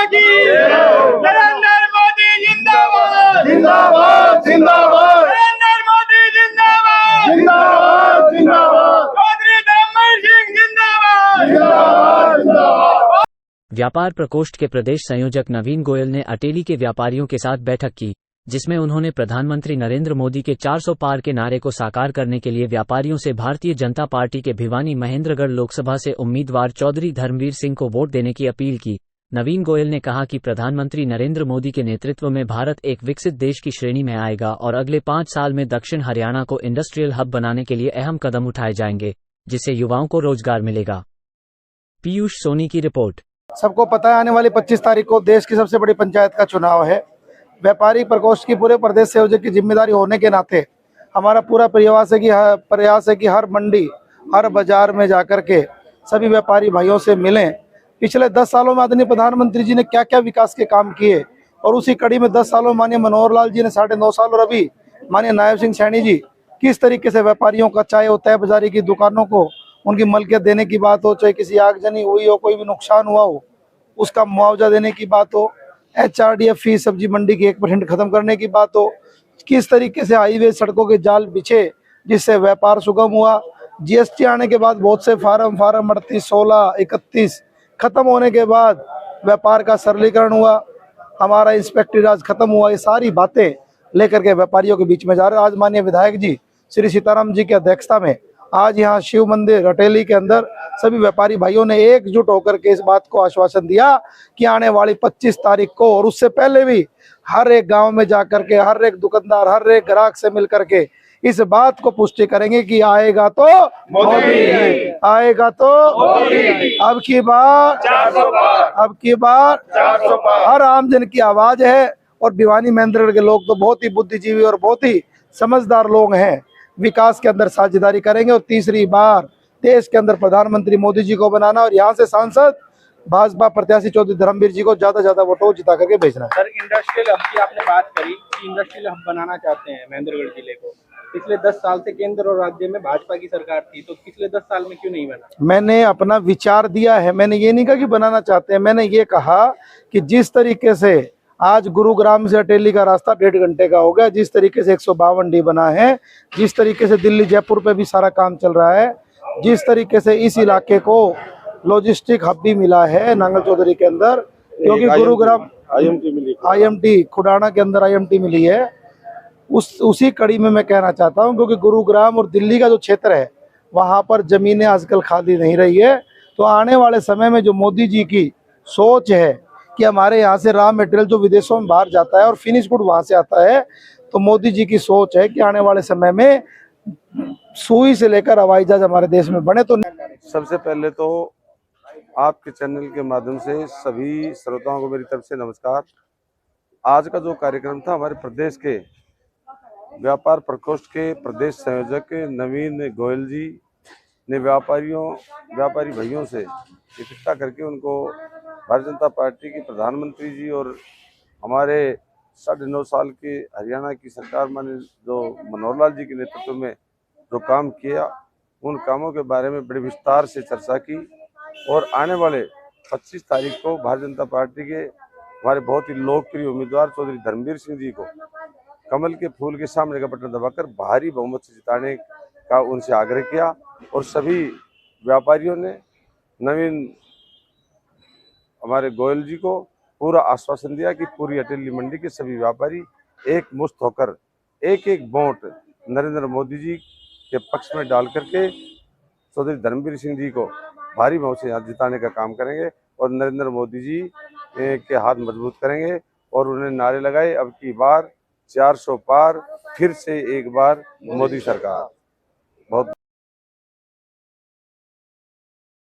की नरेंद्र मोदी जिंदाबाद जिंदाबाद जिंदाबाद नरेंद्र मोदी जिंदाबाद जिंदाबाद जिंदाबाद चौधरी धर्मवीर सिंह जिंदाबाद जिंदाबाद जिंदाबाद। व्यापार प्रकोष्ठ के प्रदेश संयोजक नवीन गोयल ने अटेली के व्यापारियों के साथ बैठक की, जिसमें उन्होंने प्रधानमंत्री नरेंद्र मोदी के 400 पार के नारे को साकार करने के लिए व्यापारियों से भारतीय जनता पार्टी के भिवानी महेंद्रगढ़ लोकसभा से उम्मीदवार चौधरी धर्मवीर सिंह को वोट देने की अपील की। नवीन गोयल ने कहा कि प्रधानमंत्री नरेंद्र मोदी के नेतृत्व में भारत एक विकसित देश की श्रेणी में आएगा और अगले 5 साल में दक्षिण हरियाणा को इंडस्ट्रियल हब बनाने के लिए अहम कदम उठाए जाएंगे, जिससे युवाओं को रोजगार मिलेगा। पीयूष सोनी की रिपोर्ट। सबको पता है आने वाली 25 तारीख को देश की सबसे बड़ी पंचायत का चुनाव है। व्यापारी प्रकोष्ठ की पूरे प्रदेश संयोजक की जिम्मेदारी होने के नाते हमारा पूरा प्रयास है कि हर मंडी हर बाजार में जाकर के सभी व्यापारी भाइयों से मिलें। पिछले 10 सालों में आदरणीय प्रधानमंत्री जी ने क्या क्या विकास के काम किए और उसी कड़ी में 10 सालों में माननीय मनोहर लाल जी ने 9.5 साल और अभी माननीय नायब सिंह सैनी जी किस तरीके से व्यापारियों का, चाहे वो तय बाजारी की दुकानों को उनकी मलकियत देने की बात हो, चाहे किसी आगजनी हुई हो, कोई भी नुकसान हुआ हो उसका मुआवजा देने की बात हो, HRDF फीस सब्जी मंडी की 1% खत्म करने की बात हो, किस तरीके से हाईवे सड़कों के जाल बिछे जिससे व्यापार सुगम हुआ। GST आने के बाद बहुत से फार्म 38, 16, 31 खत्म होने के बाद व्यापार का सरलीकरण हुआ, हमारा इंस्पेक्टरी राज खत्म हुआ। ये सारी बातें लेकर के व्यापारियों के बीच में जा रहे हैं। आज माननीय विधायक जी श्री सीताराम जी की अध्यक्षता में आज यहाँ शिव मंदिर अटेली के अंदर सभी व्यापारी भाइयों ने एकजुट होकर के इस बात को आश्वासन दिया कि आने वाली 25 तारीख को और उससे पहले भी हर एक गांव में जाकर के हर एक दुकानदार हर एक ग्राहक से मिलकर के इस बात को पुष्टि करेंगे कि आएगा तो मोदी, आएगा तो मोदी। अब की बार 400 पार अब की बार 400 पार हर आम जन की आवाज है। और भिवानी महेंद्रगढ़ के लोग तो बहुत ही बुद्धिजीवी और बहुत ही समझदार लोग हैं, विकास के अंदर साझेदारी करेंगे और तीसरी बार देश के अंदर प्रधानमंत्री मोदी जी को बनाना और यहाँ से सांसद भाजपा प्रत्याशी चौधरी धर्मवीर जी को ज्यादा वोटों जिता करके भेजना है। सर, इंडस्ट्रियल हब की आपने बात करी कि इंडस्ट्रियल हब बनाना चाहते हैं महेंद्रगढ़ जिले को। पिछले 10 साल से केंद्र और राज्य में भाजपा की सरकार थी, तो पिछले 10 साल में क्यों नहीं बना? मैंने अपना विचार दिया है, मैंने ये नहीं कहा कि बनाना चाहते हैं, मैंने ये कहा कि जिस तरीके से आज गुरुग्राम से अटेली का रास्ता 1.5 घंटे का हो गया, जिस तरीके से 152D बना है, जिस तरीके से दिल्ली जयपुर पे भी सारा काम चल रहा है, जिस तरीके से इस इलाके को लॉजिस्टिक हब भी मिला है नांगल चौधरी के अंदर, क्योंकि गुरुग्राम IMT खुडाना के अंदर IMT मिली है, उसी कड़ी में मैं कहना चाहता हूं, क्योंकि गुरुग्राम और दिल्ली का जो क्षेत्र है वहां पर जमीनें आजकल खाली नहीं रही है। तो आने वाले समय में जो मोदी जी की सोच है कि हमारे यहाँ से रॉ मटेरियल जो विदेशों में बाहर जाता है और फिनिश गुड वहां से आता है, तो मोदी जी की सोच है कि आने वाले समय में सुई से लेकर हवाई जहाज हमारे देश में बने। तो सबसे पहले तो आपके चैनल के माध्यम से सभी श्रोताओं को मेरी तरफ से नमस्कार। आज का जो कार्यक्रम था, हमारे प्रदेश के व्यापार प्रकोष्ठ के प्रदेश संयोजक नवीन गोयल जी ने व्यापारी भाइयों से इकट्ठा करके उनको भारतीय जनता पार्टी की प्रधानमंत्री जी और हमारे 9.5 साल के हरियाणा की सरकार माने जो मनोहर लाल जी के नेतृत्व में जो काम किया, उन कामों के बारे में बड़े विस्तार से चर्चा की। और आने वाले 25 तारीख को भारतीय जनता पार्टी के हमारे बहुत ही लोकप्रिय उम्मीदवार चौधरी धर्मवीर सिंह जी को कमल के फूल के सामने का बटन दबाकर भारी बहुमत से जिताने का उनसे आग्रह किया। और सभी व्यापारियों ने नवीन हमारे गोयल जी को पूरा आश्वासन दिया कि पूरी अटेली मंडी के सभी व्यापारी एक मुश्त होकर एक वोट नरेंद्र मोदी जी के पक्ष में डाल करके चौधरी धर्मवीर सिंह जी को भारी बहुमत से यहाँ जिताने का काम करेंगे और नरेंद्र मोदी जी के हाथ मजबूत करेंगे। और उन्हें नारे लगाए, अब की बार 400 पार, फिर से एक बार मोदी सरकार। बहुत